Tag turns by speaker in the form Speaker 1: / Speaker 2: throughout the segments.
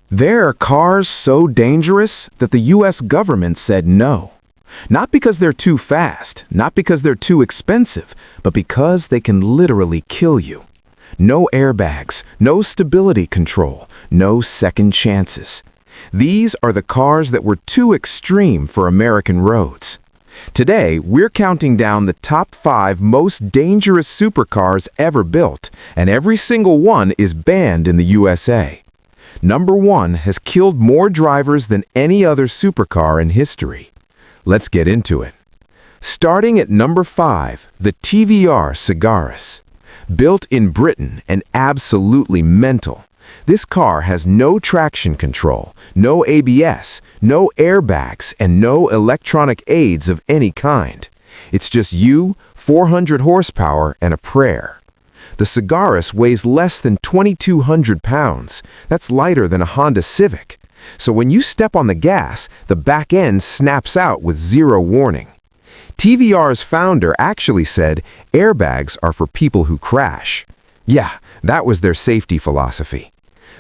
Speaker 1: There are cars so dangerous that the US government said no. Not because they're too fast, not because they're too expensive, but because they can literally kill you. No airbags, no stability control, no second chances. These are the cars that were too extreme for American roads. Today, we're counting down the top 5 most dangerous supercars ever built, and every single one is banned in the USA. Number 1 has killed more drivers than any other supercar in history. Let's get into it. Starting at number 5, the TVR Sagaris. Built in Britain and absolutely mental. This car has no traction control, no ABS, no airbags, and no electronic aids of any kind. It's just you, 400 horsepower, and a prayer. The Sagaris weighs less than 2,200 pounds. That's lighter than a Honda Civic. So when you step on the gas, the back end snaps out with zero warning. TVR's founder actually said airbags are for people who crash. Yeah, that was their safety philosophy.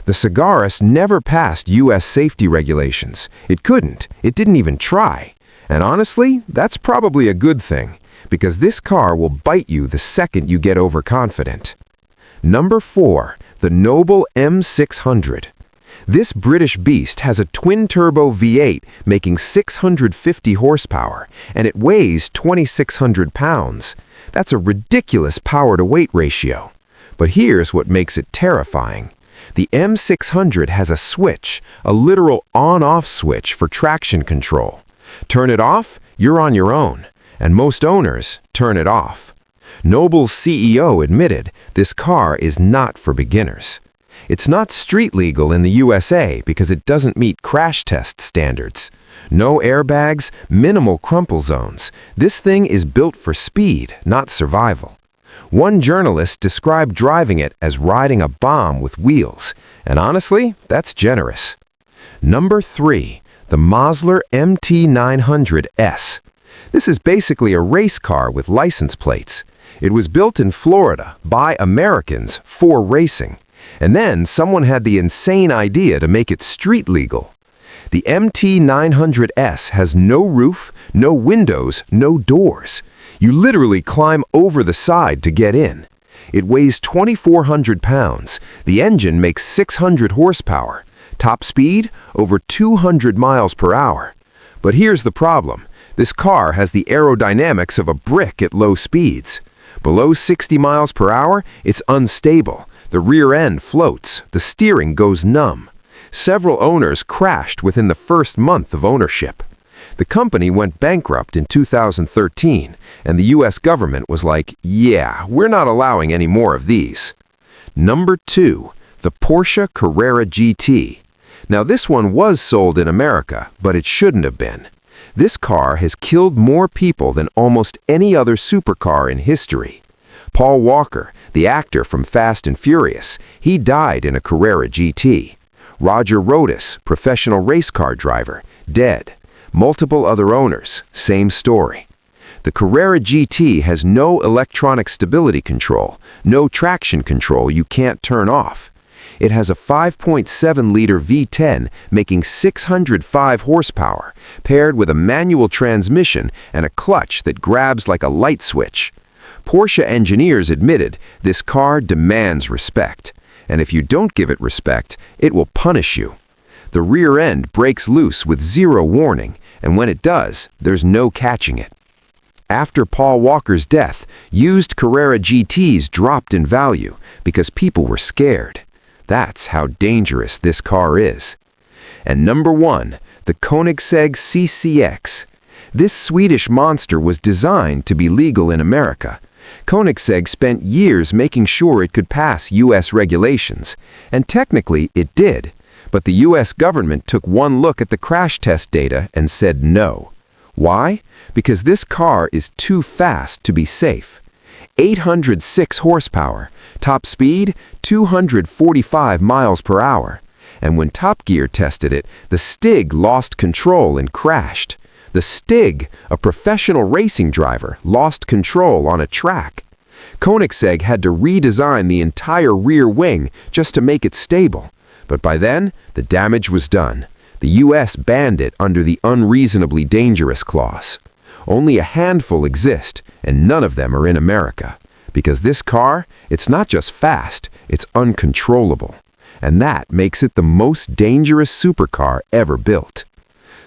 Speaker 1: The Sagaris never passed US safety regulations. It couldn't. It didn't even try. And honestly, that's probably a good thing, because this car will bite you the second you get overconfident. Number 4, the Mosler M600. This British beast has a twin-turbo V8 making 650 horsepower, and it weighs 2,600 pounds. That's a ridiculous power-to-weight ratio. But here's what makes it terrifying. The M600 has a switch, a literal on-off switch for traction control. Turn it off, you're on your own, and most owners turn it off. Noble's CEO admitted this car is not for beginners. It's not street legal in the USA because it doesn't meet crash test standards. No airbags, minimal crumple zones. This thing is built for speed, not survival. One journalist described driving it as riding a bomb with wheels, and honestly, that's generous. Number 3, the Mosler MT900S. This is basically a race car with license plates. It was built in Florida by Americans for racing. And then someone had the insane idea to make it street legal. The MT900S has no roof, no windows, no doors. You literally climb over the side to get in. It weighs 2,400 pounds. The engine makes 600 horsepower. Top speed, over 200 miles per hour. But here's the problem. This car has the aerodynamics of a brick at low speeds. Below 60 miles per hour, it's unstable. The rear end floats, the steering goes numb. Several owners crashed within the first month of ownership. The company went bankrupt in 2013, and the US government was like, yeah, we're not allowing any more of these. Number 2, the Porsche Carrera GT. Now this one was sold in America, but it shouldn't have been. This car has killed more people than almost any other supercar in history. Paul Walker, the actor from Fast and Furious, he died in a Carrera GT. Roger Rodas, professional race car driver, dead. Multiple other owners, same story. The Carrera GT has no electronic stability control, no traction control you can't turn off. It has a 5.7-liter V10 making 605 horsepower, paired with a manual transmission and a clutch that grabs like a light switch. Porsche engineers admitted this car demands respect, and if you don't give it respect, it will punish you. The rear end breaks loose with zero warning, and when it does, there's no catching it. After Paul Walker's death, used Carrera GTs dropped in value because people were scared. That's how dangerous this car is. And number 1, the Koenigsegg CCX. This Swedish monster was designed to be legal in America. Koenigsegg spent years making sure it could pass US regulations, and technically it did, but the US government took one look at the crash test data and said no. Why? Because this car is too fast to be safe. 806 horsepower, top speed 245 miles per hour, and when Top Gear tested it, the Stig lost control and crashed. The Stig, a professional racing driver, lost control on a track. Koenigsegg had to redesign the entire rear wing just to make it stable.
Speaker 2: But by then, the damage was done. The U.S. banned it under the unreasonably dangerous clause. Only a handful exist, and none of them are in America. Because this car, it's not just fast, it's uncontrollable. And that makes it the most dangerous supercar ever built.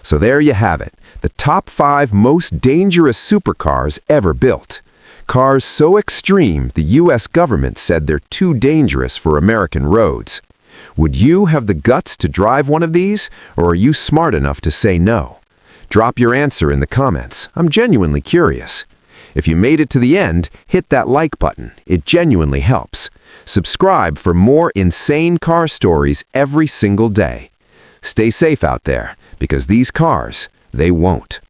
Speaker 2: So there you have it, the top 5 most dangerous supercars ever built. Cars so extreme, the U.S. government said they're too dangerous for American roads. Would you have the guts to drive one of these, or are you smart enough to say no? Drop your answer in the comments. I'm genuinely curious. If you made it to the end, hit that like button. It genuinely helps. Subscribe for more insane car stories every single day. Stay safe out there, because these cars, they won't.